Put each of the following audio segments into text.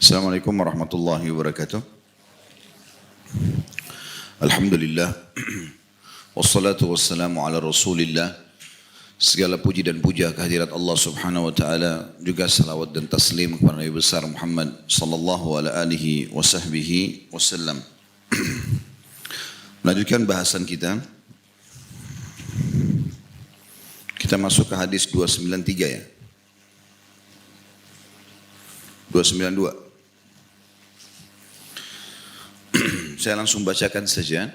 Assalamualaikum warahmatullahi wabarakatuh. Alhamdulillah. Wassalatu wassalamu ala rasulillah. Segala puji dan puja kehadirat Allah subhanahu wa ta'ala. Juga salawat dan taslim kepada Nabi besar Muhammad sallallahu ala alihi wa sahbihi wasallam. Melanjutkan bahasan kita. Kita masuk ke hadis 293 ya. 292. Saya langsung bacakan saja.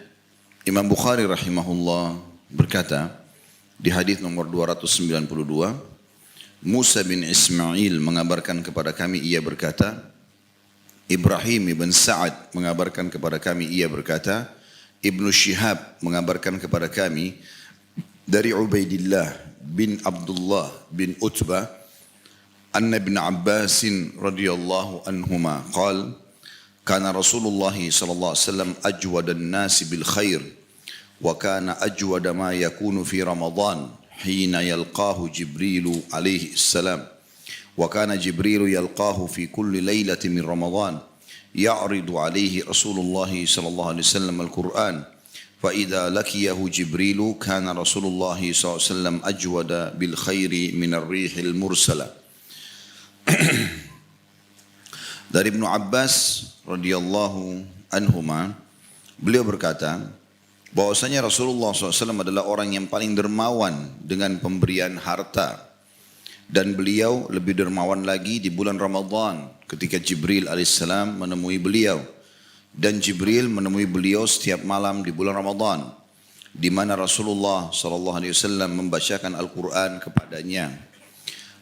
Imam Bukhari rahimahullah berkata di hadis nomor 292, Musa bin Ismail mengabarkan kepada kami ia berkata, Ibrahim ibn Sa'ad mengabarkan kepada kami ia berkata, Ibnu Syihab mengabarkan kepada kami dari Ubaidillah bin Abdullah bin Utbah anna ibn Abbas radhiyallahu anhuma qala kana Rasulullah sallallahu alaihi wasallam ajwadan nasi bil khair wa kana ajwada ma yakunu fi Ramadan hina yalqahu Jibril alaihi salam wa kana Jibril yalqahu fi kulli lailatin min Ramadan ya'ridu alaihi Rasulullah sallallahu alaihi wasallam al-Qur'an fa idza laqiyahu Jibril kana Rasulullah sallallahu alaihi wasallam ajwada bil khairi min ar-rihil mursala. Dari Ibnu Abbas radhiyallahu anhuma, beliau berkata bahwasanya Rasulullah SAW adalah orang yang paling dermawan dengan pemberian harta, dan beliau lebih dermawan lagi di bulan Ramadan ketika Jibril alaihissalam menemui beliau, dan Jibril menemui beliau setiap malam di bulan Ramadan di mana Rasulullah SAW membacakan Al-Quran kepadanya.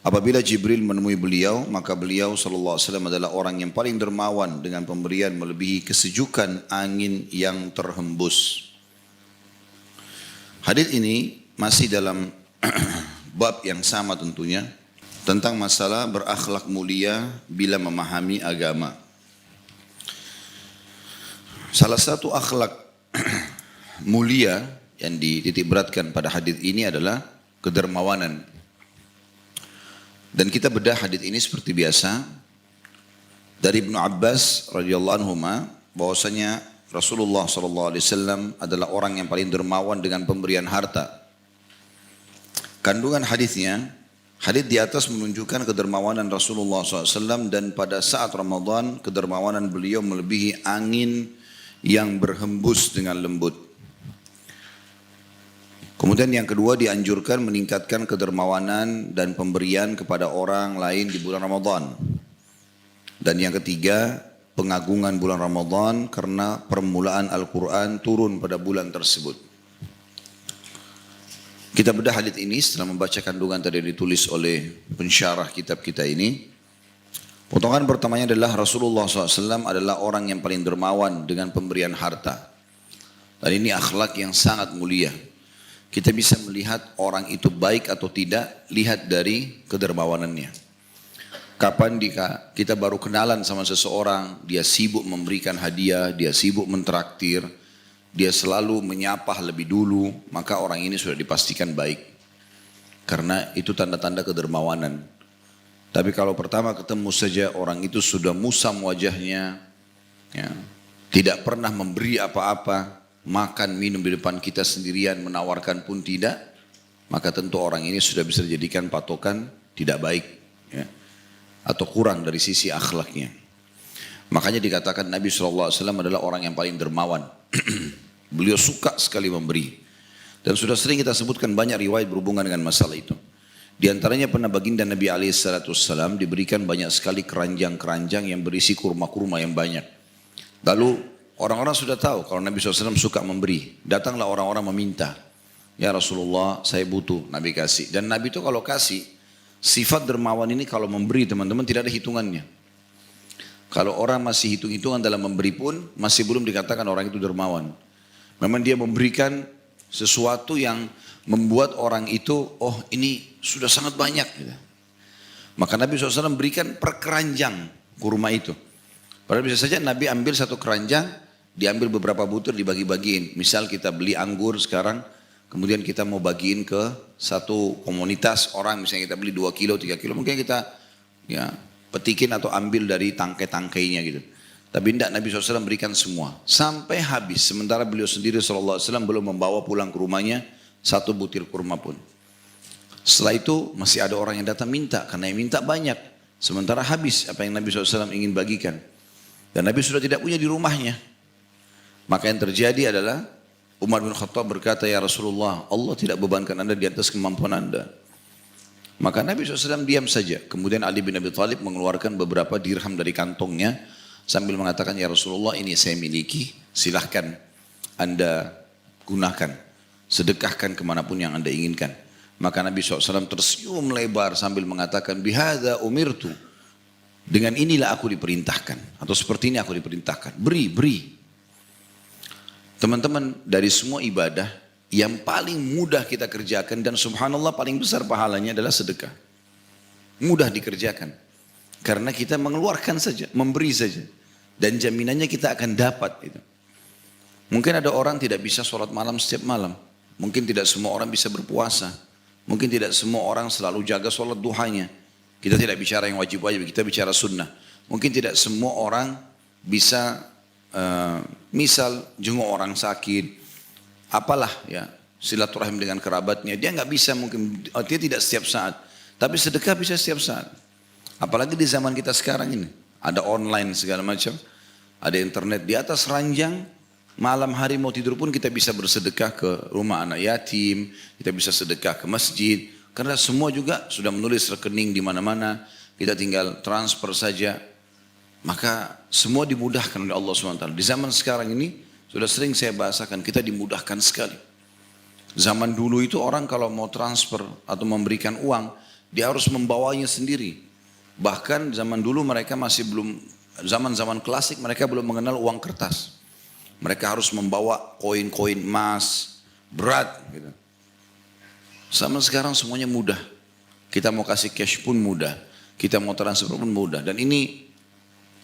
Apabila Jibril menemui beliau, maka beliau sallallahu alaihi wasallam adalah orang yang paling dermawan dengan pemberian melebihi kesejukan angin yang terhembus. Hadis ini masih dalam bab yang sama tentunya, tentang masalah berakhlak mulia bila memahami agama. Salah satu akhlak mulia yang dititik beratkan pada hadis ini adalah kedermawanan. Dan kita bedah hadis ini seperti biasa dari Ibnu Abbas radhiyallahu anhu bahwasanya Rasulullah sallallahu alaihi wasallam adalah orang yang paling dermawan dengan pemberian harta. Kandungan hadisnya, hadis di atas menunjukkan kedermawanan Rasulullah SAW, dan pada saat Ramadan kedermawanan beliau melebihi angin yang berhembus dengan lembut. Kemudian yang kedua, dianjurkan meningkatkan kedermawanan dan pemberian kepada orang lain di bulan Ramadan. Dan yang ketiga, pengagungan bulan Ramadan karena permulaan Al-Quran turun pada bulan tersebut. Kita bedah hadis ini setelah membaca kandungan tadi ditulis oleh pensyarah kitab kita ini. Potongan pertamanya adalah Rasulullah SAW adalah orang yang paling dermawan dengan pemberian harta. Dan ini akhlak yang sangat mulia. Kita bisa melihat orang itu baik atau tidak, lihat dari kedermawanannya. Kapan kita baru kenalan sama seseorang, dia sibuk memberikan hadiah, dia sibuk mentraktir, dia selalu menyapa lebih dulu, maka orang ini sudah dipastikan baik. Karena itu tanda-tanda kedermawanan. Tapi kalau pertama ketemu saja orang itu sudah musam wajahnya, ya, tidak pernah memberi apa-apa, makan minum di depan kita sendirian, menawarkan pun tidak, maka tentu orang ini sudah bisa dijadikan patokan tidak baik, ya, atau kurang dari sisi akhlaknya. Makanya dikatakan Nabi SAW adalah orang yang paling dermawan. Beliau suka sekali memberi. Dan sudah sering kita sebutkan banyak riwayat berhubungan dengan masalah itu. Di antaranya pernah baginda Nabi SAW diberikan banyak sekali keranjang-keranjang yang berisi kurma-kurma yang banyak. Lalu orang-orang sudah tahu kalau Nabi SAW suka memberi. Datanglah orang-orang meminta, ya Rasulullah saya butuh, Nabi kasih. Dan Nabi itu kalau kasih, sifat dermawan ini kalau memberi teman-teman tidak ada hitungannya. Kalau orang masih hitung-hitungan dalam memberi pun masih belum dikatakan orang itu dermawan. Memang dia memberikan sesuatu yang membuat orang itu, oh ini sudah sangat banyak. Maka Nabi SAW berikan per keranjang kurma itu. Padahal bisa saja Nabi ambil satu keranjang, diambil beberapa butir dibagi-bagiin. Misal kita beli anggur sekarang, kemudian kita mau bagiin ke satu komunitas orang, misalnya kita beli 2 kilo, 3 kilo, mungkin kita ya petikin atau ambil dari tangkai-tangkainya gitu. Tapi tidak, Nabi SAW berikan semua. Sampai habis, sementara beliau sendiri SAW belum membawa pulang ke rumahnya satu butir kurma pun. Setelah itu masih ada orang yang datang minta, karena yang minta banyak. Sementara habis apa yang Nabi SAW ingin bagikan. Dan Nabi sudah tidak punya di rumahnya. Maka yang terjadi adalah Umar bin Khattab berkata, ya Rasulullah, Allah tidak bebankan anda di atas kemampuan anda. Maka Nabi SAW diam saja. Kemudian Ali bin Abi Thalib mengeluarkan beberapa dirham dari kantongnya sambil mengatakan, ya Rasulullah, ini saya miliki, silahkan anda gunakan, sedekahkan kemanapun yang anda inginkan. Maka Nabi SAW tersenyum lebar sambil mengatakan, bihadza umirtu, dengan inilah aku diperintahkan, atau seperti ini aku diperintahkan, beri. Teman-teman, dari semua ibadah yang paling mudah kita kerjakan dan subhanallah paling besar pahalanya adalah sedekah. Mudah dikerjakan. Karena kita mengeluarkan saja, memberi saja. Dan jaminannya kita akan dapat itu. Mungkin ada orang tidak bisa sholat malam setiap malam. Mungkin tidak semua orang bisa berpuasa. Mungkin tidak semua orang selalu jaga sholat duhanya. Kita tidak bicara yang wajib-wajib, kita bicara sunnah. Mungkin tidak semua orang bisa misal jenguk orang sakit, apalah ya, silaturahim dengan kerabatnya. Dia nggak bisa mungkin, dia tidak setiap saat. Tapi sedekah bisa setiap saat. Apalagi di zaman kita sekarang ini. Ada online segala macam. Ada internet di atas ranjang. Malam hari mau tidur pun kita bisa bersedekah ke rumah anak yatim. Kita bisa sedekah ke masjid. Karena semua juga sudah menulis rekening di mana-mana. Kita tinggal transfer saja. Maka semua dimudahkan oleh Allah SWT. Di zaman sekarang ini sudah sering saya bahasakan, kita dimudahkan sekali. Zaman dulu itu orang kalau mau transfer atau memberikan uang, dia harus membawanya sendiri. Bahkan zaman dulu mereka masih belum, zaman-zaman klasik mereka belum mengenal uang kertas. Mereka harus membawa koin-koin emas, berat gitu. Sama sekarang semuanya mudah. Kita mau kasih cash pun mudah. Kita mau transfer pun mudah. Dan ini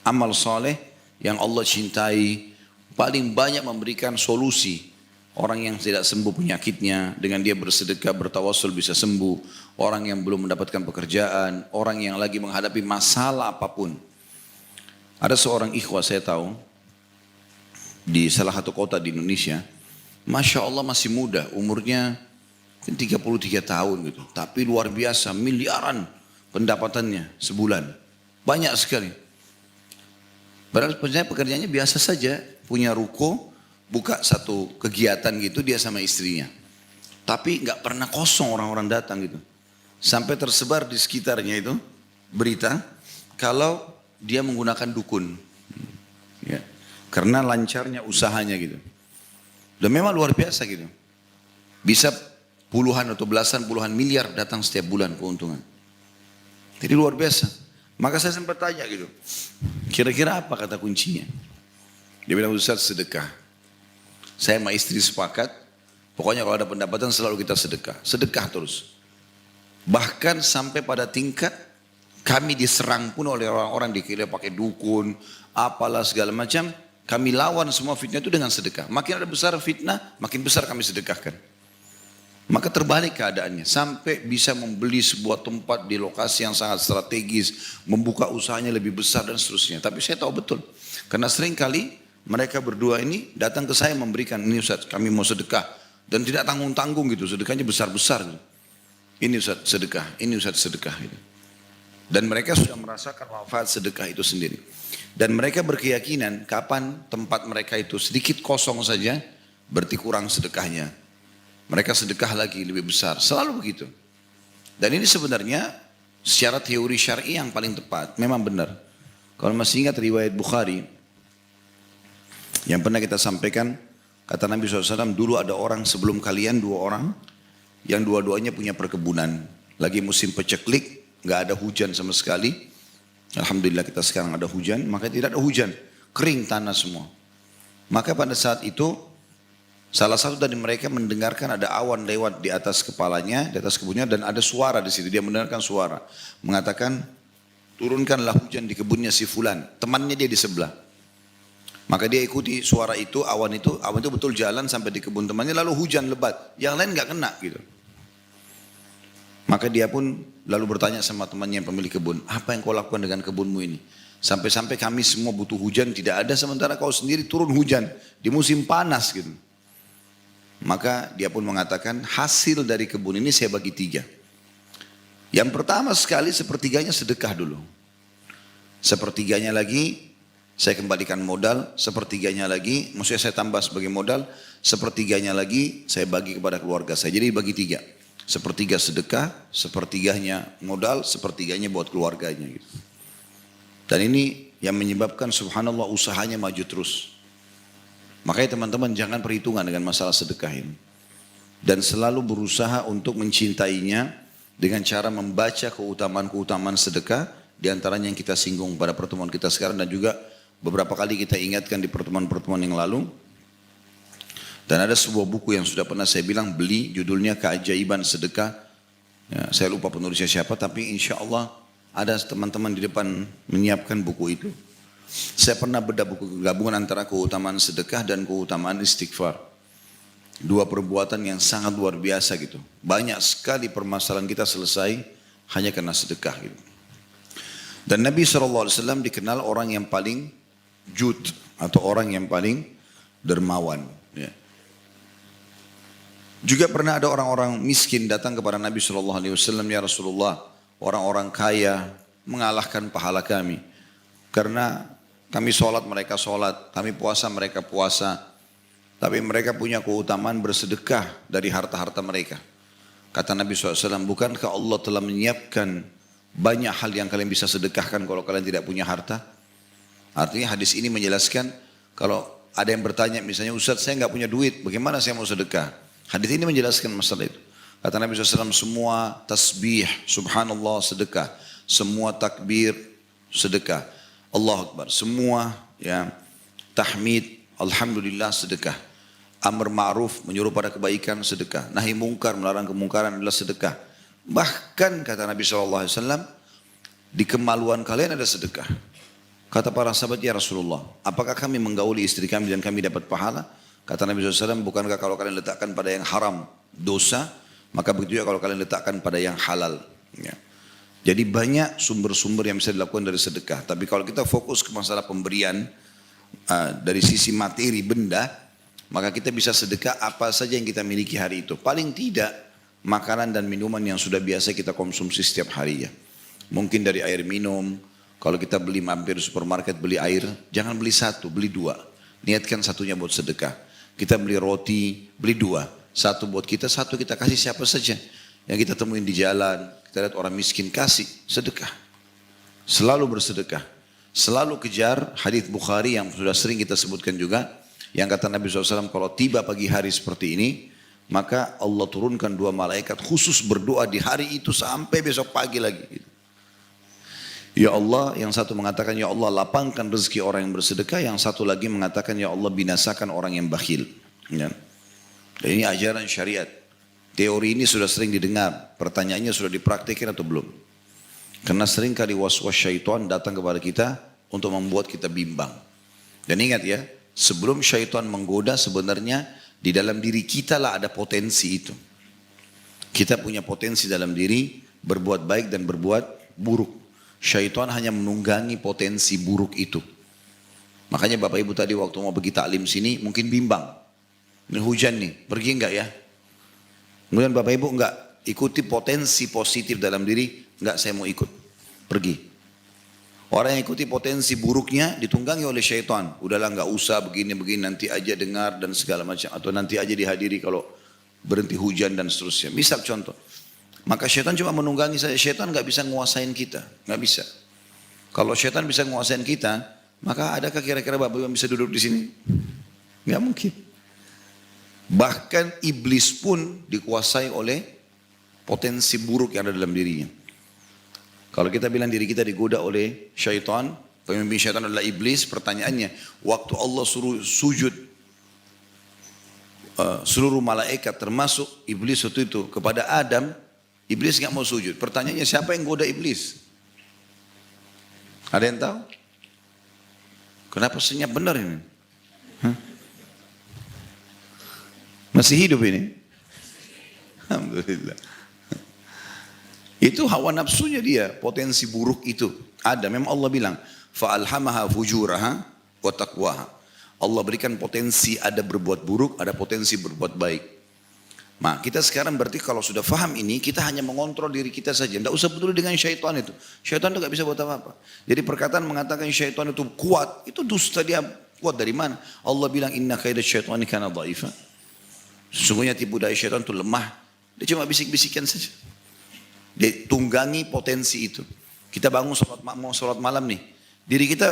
amal soleh yang Allah cintai, paling banyak memberikan solusi. Orang yang tidak sembuh penyakitnya, dengan dia bersedekah, bertawassul bisa sembuh. Orang yang belum mendapatkan pekerjaan, orang yang lagi menghadapi masalah apapun. Ada seorang ikhwah saya tahu, di salah satu kota di Indonesia, Masya Allah masih muda, umurnya 33 tahun gitu. Tapi luar biasa, miliaran pendapatannya sebulan. Banyak sekali. Padahal pekerjaannya biasa saja, punya ruko, buka satu kegiatan gitu dia sama istrinya. Tapi nggak pernah kosong orang-orang datang gitu. Sampai tersebar di sekitarnya itu berita kalau dia menggunakan dukun. Ya. Karena lancarnya usahanya gitu. Dan memang luar biasa gitu. Bisa puluhan atau belasan puluhan miliar datang setiap bulan keuntungan. Jadi luar biasa. Maka saya sempat tanya gitu. Kira-kira apa kata kuncinya? Dia bilang, Ustaz, sedekah. Saya sama istri sepakat. Pokoknya kalau ada pendapatan selalu kita sedekah. Sedekah terus. Bahkan sampai pada tingkat kami diserang pun oleh orang-orang dikira pakai dukun. Apalah segala macam. Kami lawan semua fitnah itu dengan sedekah. Makin ada besar fitnah, makin besar kami sedekahkan. Maka terbalik keadaannya. Sampai bisa membeli sebuah tempat di lokasi yang sangat strategis. Membuka usahanya lebih besar dan seterusnya. Tapi saya tahu betul. Karena sering kali mereka berdua ini datang ke saya memberikan. Ini Ustaz, kami mau sedekah. Dan tidak tanggung-tanggung gitu. Sedekahnya besar-besar gitu. Ini Ustaz sedekah, ini Ustaz sedekah gitu. Dan mereka sudah merasakan manfaat sedekah itu sendiri. Dan mereka berkeyakinan kapan tempat mereka itu sedikit kosong saja, berarti kurang sedekahnya. Mereka sedekah lagi lebih besar, selalu begitu. Dan ini sebenarnya secara teori syar'i yang paling tepat, memang benar. Kalau masih ingat riwayat Bukhari, yang pernah kita sampaikan, kata Nabi SAW, dulu ada orang sebelum kalian, 2 orang, yang dua-duanya punya perkebunan. Lagi musim peceklik, nggak ada hujan sama sekali. Alhamdulillah kita sekarang ada hujan, maka tidak ada hujan, kering tanah semua. Maka pada saat itu salah satu dari mereka mendengarkan ada awan lewat di atas kepalanya, di atas kebunnya, dan ada suara di situ. Dia mendengarkan suara mengatakan, turunkanlah hujan di kebunnya si fulan. Temannya dia di sebelah. Maka dia ikuti suara itu, awan itu betul jalan sampai di kebun temannya, lalu hujan lebat. Yang lain nggak kena gitu. Maka dia pun lalu bertanya sama temannya yang pemilik kebun, apa yang kau lakukan dengan kebunmu ini? Sampai-sampai kami semua butuh hujan tidak ada, sementara kau sendiri turun hujan di musim panas gitu. Maka dia pun mengatakan hasil dari kebun ini saya bagi 3. Yang pertama sekali sepertiganya sedekah dulu. Sepertiganya lagi saya kembalikan modal, sepertiganya lagi, maksudnya saya tambah sebagai modal, sepertiganya lagi saya bagi kepada keluarga saya. Jadi bagi 3. Sepertiga sedekah, sepertiganya modal, sepertiganya buat keluarganya. Gitu. Dan ini yang menyebabkan subhanallah usahanya maju terus. Makanya teman-teman jangan perhitungan dengan masalah sedekah ini. Dan selalu berusaha untuk mencintainya dengan cara membaca keutamaan-keutamaan sedekah. Di antaranya yang kita singgung pada pertemuan kita sekarang dan juga beberapa kali kita ingatkan di pertemuan-pertemuan yang lalu. Dan ada sebuah buku yang sudah pernah saya bilang beli, judulnya Keajaiban Sedekah. Ya, saya lupa penulisnya siapa, tapi insya Allah ada teman-teman di depan menyiapkan buku itu. Saya pernah bedah buku gabungan antara keutamaan sedekah dan keutamaan istighfar. 2 perbuatan yang sangat luar biasa gitu. Banyak sekali permasalahan kita selesai hanya karena sedekah gitu. Dan Nabi SAW dikenal orang yang paling jud atau orang yang paling dermawan. Ya. Juga pernah ada orang-orang miskin datang kepada Nabi SAW, ya Rasulullah, orang-orang kaya mengalahkan pahala kami. Karena kami sholat, mereka sholat, kami puasa, mereka puasa. Tapi mereka punya keutamaan bersedekah dari harta-harta mereka. Kata Nabi SAW, bukankah Allah telah menyiapkan banyak hal yang kalian bisa sedekahkan kalau kalian tidak punya harta? Artinya hadis ini menjelaskan, kalau ada yang bertanya misalnya, Ustaz saya nggak punya duit, bagaimana saya mau sedekah? Hadis ini menjelaskan masalah itu. Kata Nabi SAW, semua tasbih, subhanallah sedekah. Semua takbir sedekah. Allahu Akbar. Semua ya tahmid, alhamdulillah sedekah. Amr ma'ruf, menyuruh pada kebaikan sedekah. Nahi mungkar, melarang kemungkaran adalah sedekah. Bahkan kata Nabi SAW, di kemaluan kalian ada sedekah. Kata para sahabat, ya Rasulullah, apakah kami menggauli istri kami dan kami dapat pahala? Kata Nabi SAW, bukankah kalau kalian letakkan pada yang haram dosa, maka begitu juga kalau kalian letakkan pada yang halal. Ya. Jadi banyak sumber-sumber yang bisa dilakukan dari sedekah. Tapi kalau kita fokus ke masalah pemberian dari sisi materi benda, maka kita bisa sedekah apa saja yang kita miliki hari itu. Paling tidak makanan dan minuman yang sudah biasa kita konsumsi setiap hari ya. Mungkin dari air minum, kalau kita beli mampir di supermarket beli air, jangan beli 1, beli 2. Niatkan satunya buat sedekah. Kita beli roti, beli 2. 1 buat kita, 1 kita kasih siapa saja. Yang kita temuin di jalan, kita lihat orang miskin, kasih, sedekah. Selalu bersedekah. Selalu kejar hadis Bukhari yang sudah sering kita sebutkan juga. Yang kata Nabi SAW, kalau tiba pagi hari seperti ini, maka Allah turunkan 2 malaikat khusus berdoa di hari itu sampai besok pagi lagi. Ya Allah, yang satu mengatakan ya Allah lapangkan rezeki orang yang bersedekah, yang satu lagi mengatakan ya Allah binasakan orang yang bakhil. Ya. Dan ini ajaran syariat. Teori ini sudah sering didengar, pertanyaannya sudah dipraktikkan atau belum? Karena sering kali was-was syaitan datang kepada kita untuk membuat kita bimbang. Dan ingat ya, sebelum syaitan menggoda sebenarnya di dalam diri kita lah ada potensi itu. Kita punya potensi dalam diri berbuat baik dan berbuat buruk. Syaitan hanya menunggangi potensi buruk itu. Makanya Bapak Ibu tadi waktu mau pergi taklim sini mungkin bimbang. Ini hujan nih, pergi enggak ya? Kemudian Bapak Ibu enggak ikuti potensi positif dalam diri, enggak saya mau ikut, pergi. Orang yang ikuti potensi buruknya ditunggangi oleh syaitan. Udahlah enggak usah begini-begini, nanti aja dengar dan segala macam. Atau nanti aja dihadiri kalau berhenti hujan dan seterusnya. Misal contoh. Maka syaitan cuma menunggangi saja. Syaitan nggak bisa nguasain kita, nggak bisa. Kalau syaitan bisa nguasain kita, maka adakah kira-kira Bapak yang bisa duduk di sini? Nggak mungkin. Bahkan iblis pun dikuasai oleh potensi buruk yang ada dalam dirinya. Kalau kita bilang diri kita digoda oleh syaitan, pemimpin syaitan adalah iblis. Pertanyaannya, waktu Allah suruh sujud seluruh malaikat termasuk iblis waktu itu kepada Adam. Iblis nggak mau sujud. Pertanyaannya siapa yang goda iblis? Ada yang tahu? Kenapa senyap benar ini? Hah? Masih hidup ini? Alhamdulillah. Itu hawa nafsunya dia, potensi buruk itu. Ada, memang Allah bilang, fa'alhamaha fujuraha wa taqwaha. Allah berikan potensi ada berbuat buruk, ada potensi berbuat baik. Nah, kita sekarang berarti kalau sudah faham ini, kita hanya mengontrol diri kita saja. Tidak usah peduli dengan syaitan itu. Syaitan itu tidak bisa buat apa-apa. Jadi perkataan mengatakan syaitan itu kuat, itu dusta. Dia kuat dari mana? Allah bilang, inna kaida syaitani kana dha'ifa. Sesungguhnya tipu daya syaitan itu lemah. Dia cuma bisik-bisikan saja. Dia tunggangi potensi itu. Kita bangun sholat malam nih. Diri kita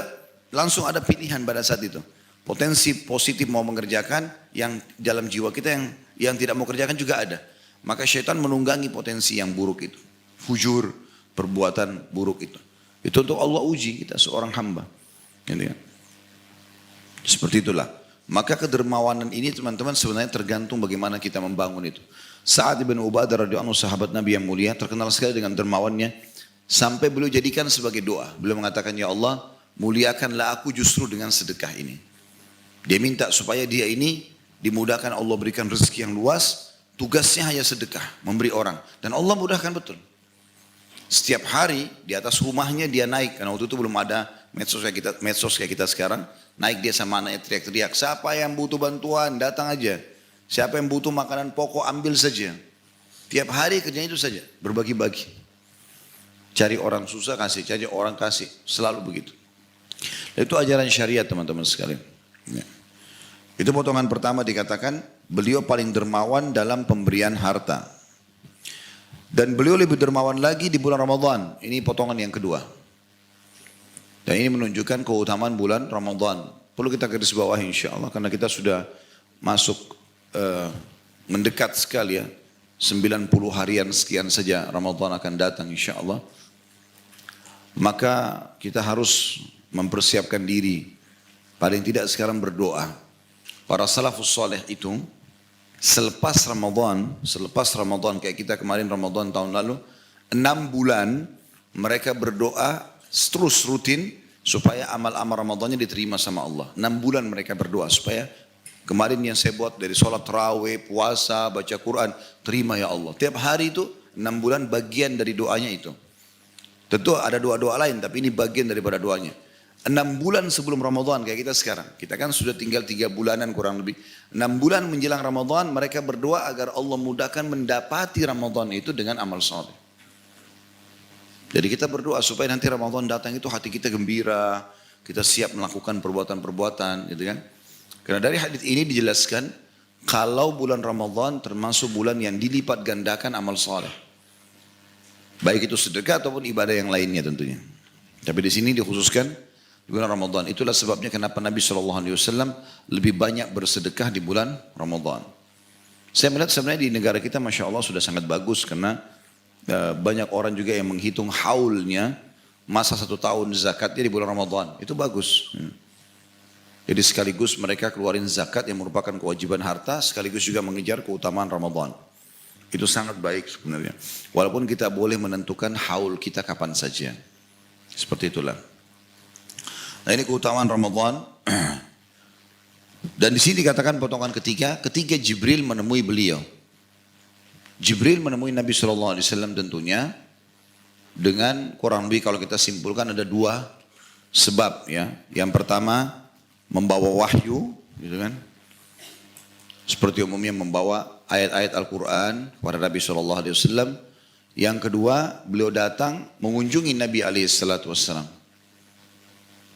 langsung ada pilihan pada saat itu. Potensi positif mau mengerjakan, yang dalam jiwa kita yang tidak mau kerjakan juga ada. Maka syaitan menunggangi potensi yang buruk itu. Fujur, perbuatan buruk itu. Itu untuk Allah uji kita seorang hamba. Gitu kan? Seperti itulah. Maka kedermawanan ini teman-teman sebenarnya tergantung bagaimana kita membangun itu. Sa'ad bin Ubadah radhiyallahu anhu, sahabat Nabi yang mulia, terkenal sekali dengan dermawannya. Sampai beliau jadikan sebagai doa. Beliau mengatakan, ya Allah, muliakanlah aku justru dengan sedekah ini. Dia minta supaya dia ini dimudahkan, Allah berikan rezeki yang luas, tugasnya hanya sedekah, memberi orang. Dan Allah mudahkan betul. Setiap hari di atas rumahnya dia naik, karena waktu itu belum ada medsos kayak kita sekarang. Naik dia sama anaknya teriak-teriak, siapa yang butuh bantuan datang aja. Siapa yang butuh makanan pokok ambil saja. Tiap hari kerjanya itu saja, berbagi-bagi. Cari orang susah kasih, cari orang kasih, selalu begitu. Itu ajaran syariat teman-teman sekalian. Ya. Itu potongan pertama dikatakan beliau paling dermawan dalam pemberian harta. Dan beliau lebih dermawan lagi di bulan Ramadan. Ini potongan yang kedua. Dan ini menunjukkan keutamaan bulan Ramadan. Perlu kita garis bawah insya Allah karena kita sudah masuk mendekat sekali ya. 90 harian sekian saja Ramadan akan datang insya Allah. Maka kita harus mempersiapkan diri. Paling tidak sekarang berdoa. Para salafus saleh itu selepas Ramadan kayak kita kemarin Ramadan tahun lalu, 6 bulan mereka berdoa terus rutin supaya amal-amal Ramadannya diterima sama Allah. 6 bulan mereka berdoa supaya kemarin yang saya buat dari sholat tarawih, puasa, baca Quran, terima ya Allah. Tiap hari itu 6 bulan bagian dari doanya itu. Tentu ada doa-doa lain tapi ini bagian daripada doanya. 6 bulan sebelum Ramadan kayak kita sekarang. Kita kan sudah tinggal 3 bulanan kurang lebih. 6 bulan menjelang Ramadan mereka berdoa agar Allah mudahkan mendapati Ramadan itu dengan amal saleh. Jadi kita berdoa supaya nanti Ramadan datang itu hati kita gembira. Kita siap melakukan perbuatan-perbuatan gitu kan. Karena dari hadis ini dijelaskan kalau bulan Ramadan termasuk bulan yang dilipat gandakan amal saleh. Baik itu sedekah ataupun ibadah yang lainnya tentunya. Tapi di sini dikhususkan bulan Ramadan. Itulah sebabnya kenapa Nabi SAW lebih banyak bersedekah di bulan Ramadan. Saya melihat sebenarnya di negara kita Masya Allah sudah sangat bagus karena banyak orang juga yang menghitung haulnya masa 1 tahun zakatnya di bulan Ramadan. Itu bagus. Jadi sekaligus mereka keluarin zakat yang merupakan kewajiban harta sekaligus juga mengejar keutamaan Ramadan. Itu sangat baik sebenarnya. Walaupun kita boleh menentukan haul kita kapan saja. Seperti itulah. Nah ini keutamaan Ramadan. Dan di sini dikatakan potongan ketiga Jibril menemui beliau. Jibril menemui Nabi SAW tentunya dengan kurang lebih kalau kita simpulkan ada 2 sebab ya. Yang pertama membawa wahyu, gitu kan? Seperti umumnya membawa ayat-ayat Al-Quran kepada Nabi SAW. Yang kedua beliau datang mengunjungi Nabi SAW.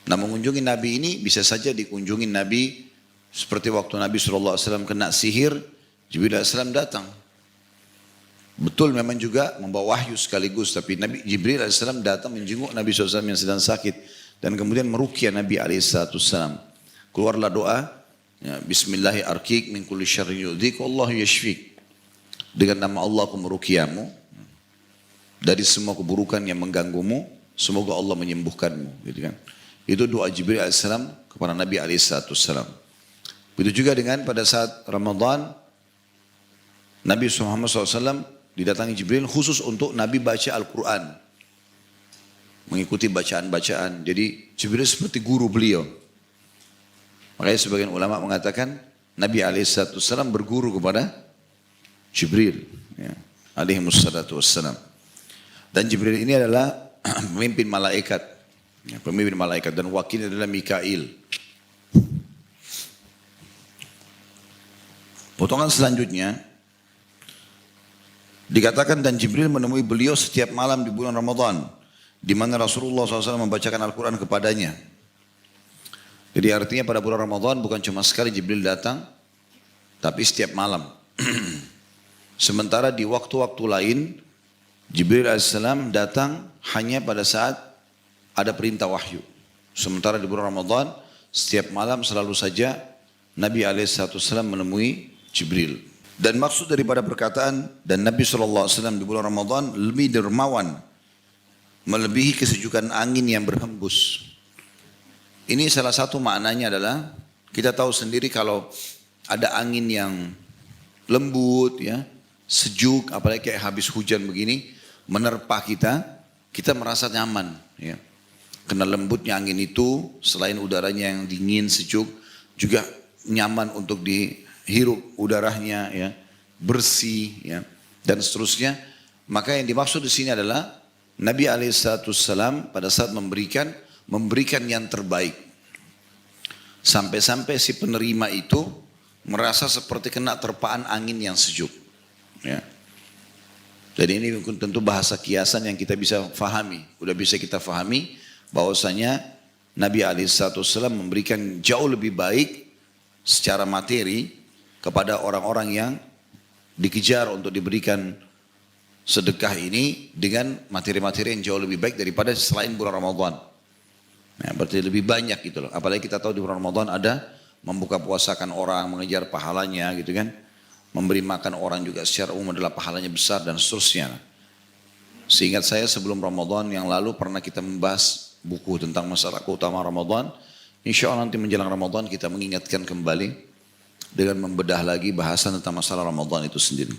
Nah mengunjungi Nabi ini bisa saja dikunjungi Nabi seperti waktu Nabi SAW kena sihir, Jibril AS datang. Betul memang juga membawa wahyu sekaligus, tapi Nabi Jibril AS datang menjenguk Nabi SAW yang sedang sakit dan kemudian meruqyah Nabi SAW. Keluarlah doa, ya, Bismillahirrahmanirrahim min kulli syarrin yu'dhik wallahu yashfik. Dengan nama Allah aku meruqyahmu dari semua keburukan yang mengganggumu, semoga Allah menyembuhkanmu, gitu kan. Itu doa Jibril AS kepada Nabi SAW. Begitu juga dengan pada saat Ramadan, Nabi Muhammad SAW didatangi Jibril khusus untuk Nabi baca Al-Quran. Mengikuti bacaan-bacaan. Jadi Jibril seperti guru beliau. Makanya sebagian ulama mengatakan Nabi SAW berguru kepada Jibril. Ya. Alaihimussalatu wassalam. Dan Jibril ini adalah pemimpin malaikat. Ya, pemimpin malaikat dan wakilnya adalah Mikail. Potongan selanjutnya dikatakan dan Jibril menemui beliau setiap malam di bulan Ramadan, di mana Rasulullah SAW membacakan Al-Quran kepadanya. Jadi artinya pada bulan Ramadan bukan cuma sekali Jibril datang, tapi setiap malam. Sementara di waktu-waktu lain Jibril AS datang hanya pada saat ada perintah wahyu. Sementara di bulan Ramadan setiap malam selalu saja Nabi AS menemui Jibril. Dan maksud daripada perkataan dan Nabi SAW di bulan Ramadan lebih dermawan, melebihi kesejukan angin yang berhembus. Ini salah satu maknanya adalah kita tahu sendiri kalau ada angin yang lembut, ya, sejuk, apalagi kayak habis hujan begini, menerpa kita merasa nyaman. Ya. Karena lembutnya angin itu, selain udaranya yang dingin, sejuk, juga nyaman untuk dihirup udaranya, ya, bersih, ya, dan seterusnya. Maka yang dimaksud di sini adalah Nabi alaihissalam pada saat memberikan yang terbaik. Sampai-sampai si penerima itu merasa seperti kena terpaan angin yang sejuk. Ya. Jadi ini tentu bahasa kiasan yang kita bisa fahami. Udah bisa kita fahami bahwasanya Nabi alaihissalam memberikan jauh lebih baik secara materi kepada orang-orang yang dikejar untuk diberikan sedekah ini dengan materi-materi yang jauh lebih baik daripada selain bulan Ramadan. Nah, berarti lebih banyak gitu loh. Apalagi kita tahu di bulan Ramadan ada membuka puasakan orang, mengejar pahalanya gitu kan. Memberi makan orang juga secara umum adalah pahalanya besar dan seterusnya. Seingat saya sebelum Ramadan yang lalu pernah kita membahas buku tentang masalah keutamaan Ramadan. Insya Allah nanti menjelang Ramadan kita mengingatkan kembali dengan membedah lagi bahasan tentang masalah Ramadan itu sendiri.